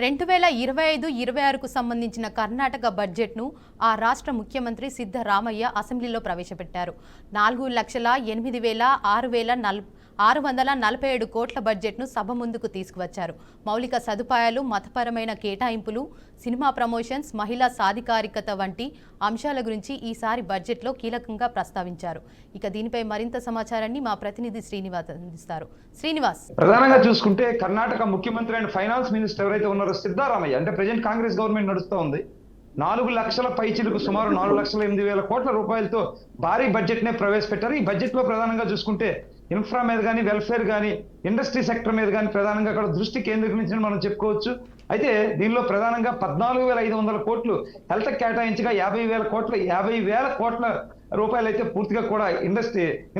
2025-26కు సంబంధించిన కర్ణాటక బడ్జెట్ను ఆ రాష్ట్ర ముఖ్యమంత్రి సిద్ధరామయ్య అసెంబ్లీలో ప్రవేశపెట్టారు. 4,08,647 కోట్ల బడ్జెట్ను సభ ముందుకు తీసుకువచ్చారు. మౌలిక సదుపాయాలు, మతపరమైన కేటాయింపులు, సినిమా ప్రమోషన్స్, మహిళా సాధికారికత వంటి అంశాల గురించి ఈసారి బడ్జెట్లో కీలకంగా ప్రస్తావించారు. ఇక దీనిపై మరింత సమాచారాన్ని మా ప్రతినిధి శ్రీనివాస్ అందిస్తారు. శ్రీనివాస్, ప్రధానంగా చూసుకుంటే కర్ణాటక ముఖ్యమంత్రి అండ్ ఫైనాన్స్ మినిస్టర్ ఎవరైతే ఉన్నారో సిద్ధరామయ్య, అంటే ప్రజెంట్ కాంగ్రెస్ గవర్నమెంట్ నడుస్తూ ఉంది. 4 లక్షల పైచిలకు సుమారు 4,08,000 కోట్ల రూపాయలతో భారీ బడ్జెట్ నే ప్రవేశపెట్టారు. ఈ బడ్జెట్ లో ప్రధానంగా చూసుకుంటే ఇన్ఫ్రా మీద కానీ, వెల్ఫేర్ కానీ, ఇండస్ట్రీ సెక్టర్ మీద కానీ ప్రధానంగా అక్కడ దృష్టి కేంద్రీకరించడం మనం చెప్పుకోవచ్చు. అయితే దీనిలో ప్రధానంగా 14,500 కోట్లు హెల్త్ కేటాయించగా 50,000 కోట్ల రూపాయలు అయితే పూర్తిగా కూడా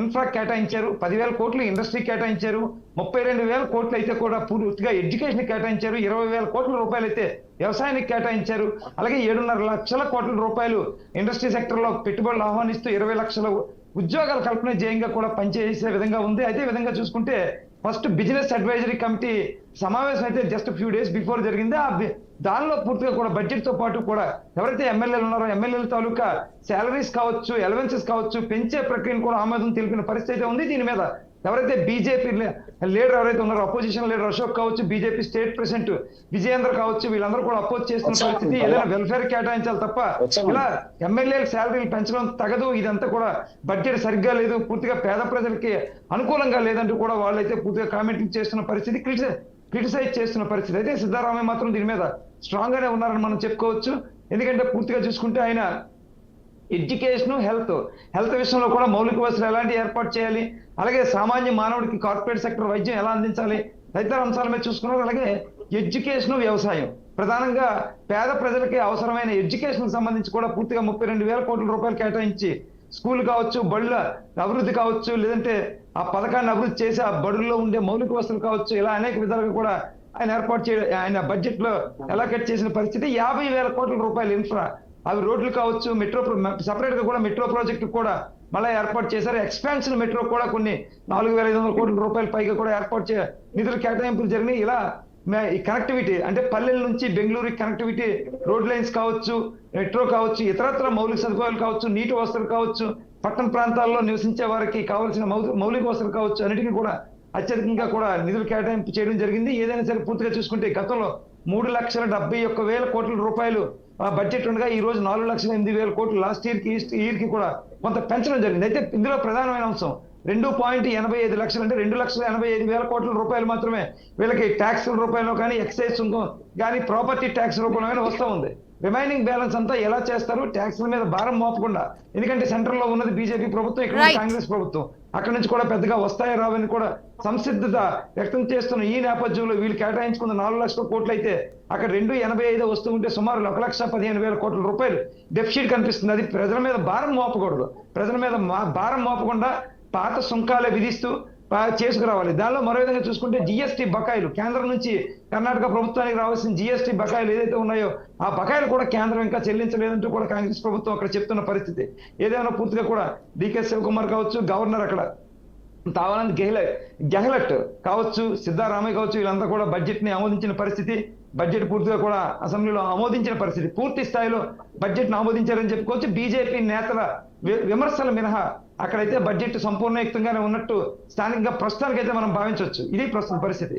ఇన్ఫ్రా కేటాయించారు. 10,000 కోట్లు ఇండస్ట్రీ కేటాయించారు. 32,000 కోట్లు అయితే కూడా పూర్తిగా ఎడ్యుకేషన్ కేటాయించారు. 20,000 కోట్ల రూపాయలు అయితే వ్యవసాయానికి కేటాయించారు. అలాగే 7.5 లక్షల కోట్ల రూపాయలు ఇండస్ట్రీ సెక్టర్ లో పెట్టుబడులు ఆహ్వానిస్తూ 20 లక్షల ఉద్యోగాల కల్పన ధ్యేయంగా కూడా పనిచేసే విధంగా ఉంది. అదే విధంగా చూసుకుంటే ఫస్ట్ బిజినెస్ అడ్వైజరీ కమిటీ సమావేశం అయితే జస్ట్ ఫ్యూ డేస్ బిఫోర్ జరిగింది. దానిలో పూర్తిగా కూడా బడ్జెట్ తో పాటు కూడా ఎవరైతే ఎమ్మెల్యేలు ఉన్నారో ఎమ్మెల్యేల తాలూకా శాలరీస్ కావచ్చు, అలవెన్సెస్ కావచ్చు పెంచే ప్రక్రియను కూడా ఆమోదం తెలిపిన పరిస్థితి ఉంది. దీని మీద ఎవరైతే బీజేపీ లీడర్ ఎవరైతే ఉన్నారో అపోజిషన్ లీడర్ అశోక్ కావచ్చు, బీజేపీ స్టేట్ ప్రెసిడెంట్ విజయేంద్ర కావచ్చు, వీళ్ళందరూ కూడా అపోజ్ చేస్తున్న పరిస్థితి. ఏదైనా వెల్ఫేర్ కేటాయించాలి తప్ప ఇలా ఎమ్మెల్యేల శాలరీలు పెంచడం తగదు, ఇదంతా కూడా బడ్జెట్ సరిగ్గా లేదు, పూర్తిగా పేద ప్రజలకి అనుకూలంగా లేదంటూ కూడా వాళ్ళైతే పూర్తిగా కామెంటింగ్ చేస్తున్న పరిస్థితి, క్రిటిసైజ్ చేస్తున్న పరిస్థితి. అయితే సిద్ధరామయ్య మాత్రం దీని మీద స్ట్రాంగ్ గానే ఉన్నారని మనం చెప్పుకోవచ్చు. ఎందుకంటే పూర్తిగా చూసుకుంటే ఆయన ఎడ్యుకేషన్, హెల్త్ విషయంలో కూడా మౌలిక వసతులు ఎలాంటి ఏర్పాటు చేయాలి, అలాగే సామాన్య మానవుడికి కార్పొరేట్ సెక్టర్ వైద్యం ఎలా అందించాలి, తదితర అంశాల మీద చూసుకున్నారు. అలాగే ఎడ్యుకేషన్, వ్యవసాయం ప్రధానంగా పేద ప్రజలకి అవసరమైన ఎడ్యుకేషన్ సంబంధించి కూడా పూర్తిగా 32,000 కోట్ల రూపాయలు కేటాయించి స్కూల్ కావచ్చు, బడుల అభివృద్ధి కావచ్చు, లేదంటే ఆ పథకాన్ని అభివృద్ధి చేసి ఆ బడుల్లో ఉండే మౌలిక వసతులు కావచ్చు, ఇలా అనేక విధాలుగా కూడా ఆయన ఏర్పాటు ఆయన బడ్జెట్ లో అలొకేట్ చేసిన పరిస్థితి. 50,000 కోట్ల రూపాయలు ఇన్ఫ్రా, అవి రోడ్లు కావచ్చు, మెట్రో సపరేట్ గా కూడా మెట్రో ప్రాజెక్టు కూడా మళ్ళీ ఏర్పాటు చేశారు. ఎక్స్పాన్షన్ మెట్రో కూడా కొన్ని 4,500 కోట్ల రూపాయల పైగా కూడా ఏర్పాటు నిధులు కేటాయింపులు జరిగినాయి. ఇలా ఈ కనెక్టివిటీ అంటే పల్లెల నుంచి బెంగళూరు కనెక్టివిటీ, రోడ్ లైన్స్ కావచ్చు, మెట్రో కావచ్చు, ఇతరత్ర మౌలిక సదుపాయాలు కావచ్చు, నీటి వసతులు కావచ్చు, పట్టణ ప్రాంతాల్లో నివసించే వారికి కావాల్సిన మౌలిక వసతులు కావచ్చు, అన్నిటికీ కూడా అత్యధికంగా కూడా నిధులు కేటాయింపు చేయడం జరిగింది. ఏదైనా సరే పూర్తిగా చూసుకుంటే గతంలో 3,71,000 కోట్ల రూపాయలు బడ్జెట్ ఉండగా ఈ రోజు 4,08,000 కోట్లు లాస్ట్ ఇయర్ కి కూడా కొంత పెంచడం జరిగింది. అయితే ఇందులో ప్రధానమైన అంశం 2.85 లక్షలు, అంటే 2,85,000 కోట్ల రూపాయలు మాత్రమే వీళ్ళకి ట్యాక్స్ రూపాయలు కానీ, ఎక్సైజ్ సుంకం కానీ, ప్రాపర్టీ ట్యాక్స్ రూపంలో కానీ వస్తూ ఉంది. రిమైనింగ్ బ్యాలెన్స్ అంతా ఎలా చేస్తారు, ట్యాక్స్ల మీద భారం మోపకుండా, ఎందుకంటే సెంటర్ లో ఉన్నది బీజేపీ ప్రభుత్వం, ఇక్కడ కాంగ్రెస్ ప్రభుత్వం, అక్కడి నుంచి కూడా పెద్దగా వస్తాయో రావని కూడా సంసిద్ధత వ్యక్తం చేస్తున్న ఈ నేపథ్యంలో వీళ్ళు కేటాయించుకున్న 4 లక్షల కోట్లు అయితే అక్కడ 2.85 వస్తూ ఉంటే సుమారు 1,15,000 కోట్ల రూపాయలు డెఫిసిట్ కనిపిస్తుంది. అది ప్రజల మీద భారం మోపకూడదు, ప్రజల మీద భారం మోపకుండా పాత సుంకాలే విధిస్తూ చేసుకురావాలి. దానిలో మరో విధంగా చూసుకుంటే జిఎస్టీ బకాయిలు, కేంద్రం నుంచి కర్ణాటక ప్రభుత్వానికి రావాల్సిన జిఎస్టీ బకాయిలు ఏదైతే ఉన్నాయో ఆ బకాయిలు కూడా కేంద్రం ఇంకా చెల్లించలేదంటూ కూడా కాంగ్రెస్ ప్రభుత్వం అక్కడ చెప్తున్న పరిస్థితి. ఏదైనా పూర్తిగా కూడా డికే శివకుమార్ కావచ్చు, గవర్నర్ అక్కడ తావానంద్ గెహ్లట్ కావచ్చు, సిద్ధరామయ్య కావచ్చు, వీళ్ళంతా కూడా బడ్జెట్ ని ఆమోదించిన పరిస్థితి. బడ్జెట్ పూర్తిగా కూడా అసెంబ్లీలో ఆమోదించిన పరిస్థితి, పూర్తి స్థాయిలో బడ్జెట్ ను ఆమోదించారని చెప్పుకోవచ్చు. బీజేపీ నేతల విమర్శల మినహా అక్కడైతే బడ్జెట్ సంపూర్ణయుక్తంగానే ఉన్నట్టు స్థానికంగా ప్రస్తుతానికైతే మనం భావించవచ్చు. ఇది ప్రస్తుత పరిస్థితి.